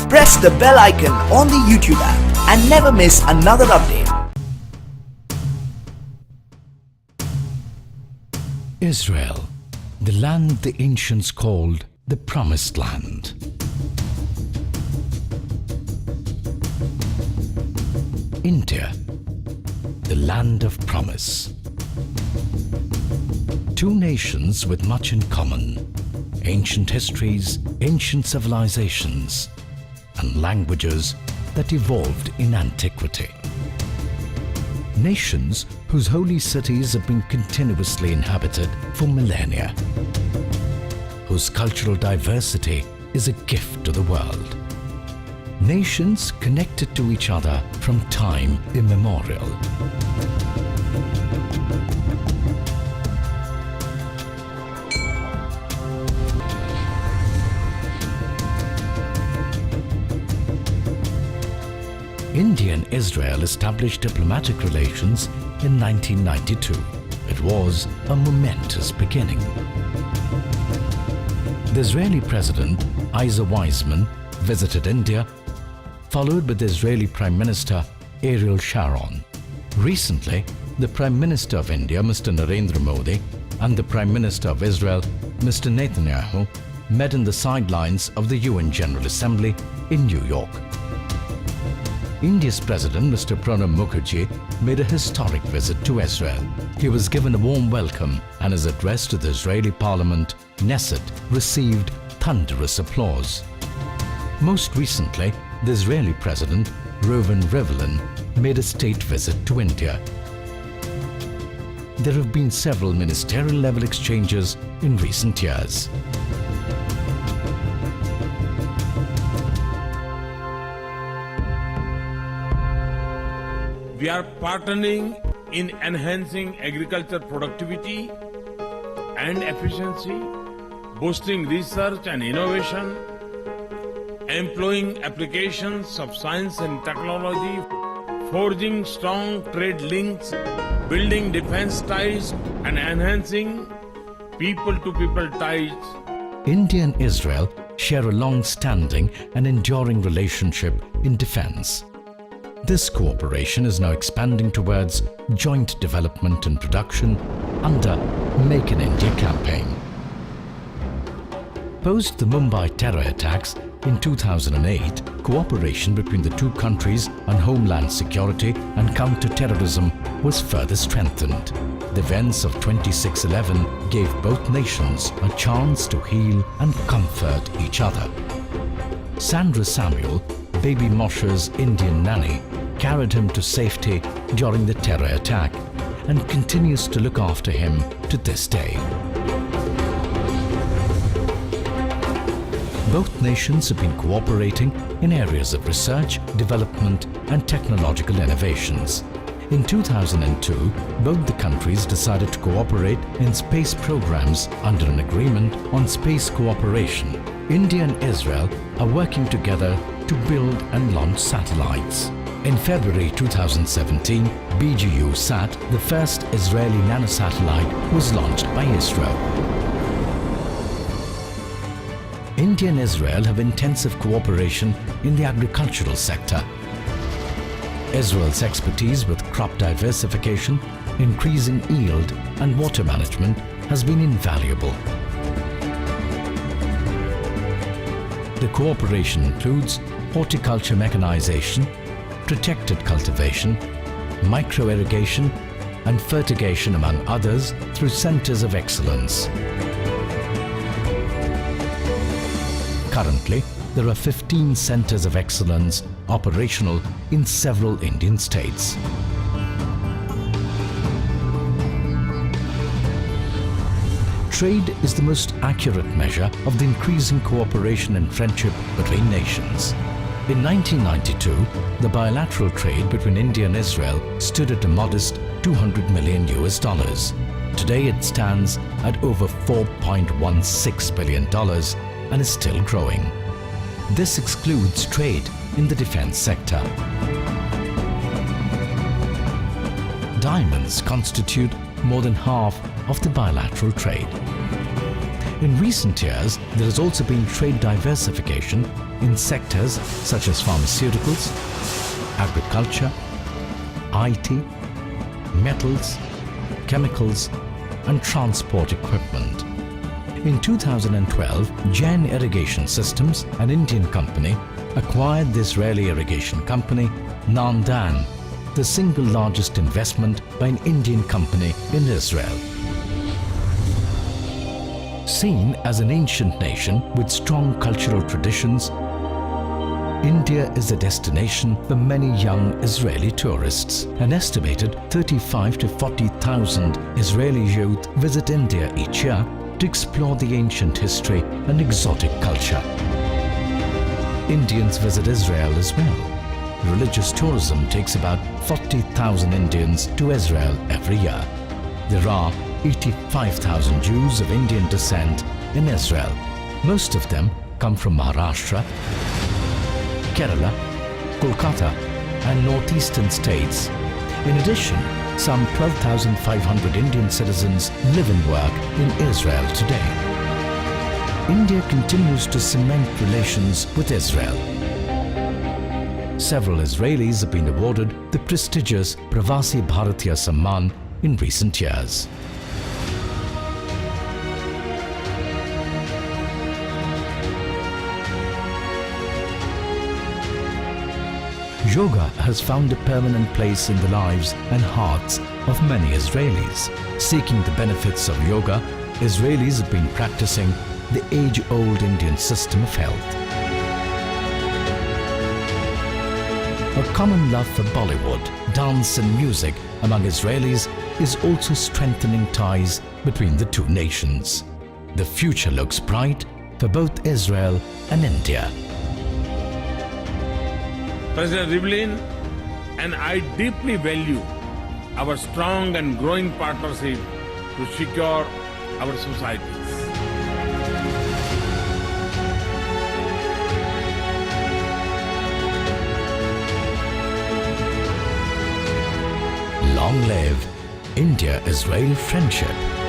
Press the bell icon on the YouTube app and never miss another update. Israel, the land the ancients called the Promised Land. India, the land of promise. Two nations with much in common: ancient histories, ancient civilizations, and languages that evolved in antiquity. Nations whose holy cities have been continuously inhabited for millennia, whose cultural diversity is a gift to the world. Nations connected to each other from time immemorial. India and Israel established diplomatic relations in 1992. It was a momentous beginning. The Israeli President Isaac Weizmann visited India, followed by the Israeli Prime Minister Ariel Sharon. Recently, the Prime Minister of India, Mr. Narendra Modi, and the Prime Minister of Israel, Mr. Netanyahu, met in the sidelines of the UN General Assembly in New York. India's President, Mr. Pranab Mukherjee, made a historic visit to Israel. He was given a warm welcome, and his address to the Israeli Parliament, Knesset, received thunderous applause. Most recently, the Israeli President, Reuven Rivlin, made a state visit to India. There have been several ministerial-level exchanges in recent years. We are partnering in enhancing agriculture productivity and efficiency, boosting research and innovation, employing applications of science and technology, forging strong trade links, building defense ties, and enhancing people-to-people ties. India and Israel share a long-standing and enduring relationship in defense. This cooperation is now expanding towards joint development and production under Make in India campaign. Post the Mumbai terror attacks in 2008, cooperation between the two countries on homeland security and counter-terrorism was further strengthened. The events of 26/11 gave both nations a chance to heal and comfort each other. Sandra Samuel, baby Moshe's Indian nanny, carried him to safety during the terror attack and continues to look after him to this day. Both nations have been cooperating in areas of research, development, and technological innovations. In 2002, both the countries decided to cooperate in space programs under an agreement on space cooperation. India and Israel are working together to build and launch satellites. In February 2017, BGU-SAT, the first Israeli nanosatellite, was launched by Israel. India and Israel have intensive cooperation in the agricultural sector. Israel's expertise with crop diversification, increasing yield, and water management has been invaluable. The cooperation includes horticulture mechanization, protected cultivation, micro-irrigation, and fertigation, among others, through centers of excellence. Currently, there are 15 centers of excellence operational in several Indian states. Trade is the most accurate measure of the increasing cooperation and friendship between nations. In 1992, the bilateral trade between India and Israel stood at a modest $200 million. Today it stands at over $4.16 billion and is still growing. This excludes trade in the defense sector. Diamonds constitute more than half of the bilateral trade. In recent years, there has also been trade diversification in sectors such as pharmaceuticals, agriculture, IT, metals, chemicals, and transport equipment. In 2012, Jain Irrigation Systems, an Indian company, acquired the Israeli irrigation company Nandan, the single largest investment by an Indian company in Israel. Seen as an ancient nation with strong cultural traditions, India is a destination for many young Israeli tourists. An estimated 35 to 40,000 Israeli youth visit India each year to explore the ancient history and exotic culture. Indians visit Israel as well. Religious tourism takes about 40,000 Indians to Israel every year. There are 85,000 Jews of Indian descent in Israel. Most of them come from Maharashtra, Kerala, Kolkata and northeastern states. In addition, some 12,500 Indian citizens live and work in Israel today. India continues to cement relations with Israel. Several Israelis have been awarded the prestigious Pravasi Bharatiya Samman in recent years. Yoga has found a permanent place in the lives and hearts of many Israelis. Seeking the benefits of yoga, Israelis have been practicing the age-old Indian system of health. A common love for Bollywood, dance and music among Israelis is also strengthening ties between the two nations. The future looks bright for both Israel and India. President Rivlin and I deeply value our strong and growing partnership to secure our societies. Long live India-Israel friendship.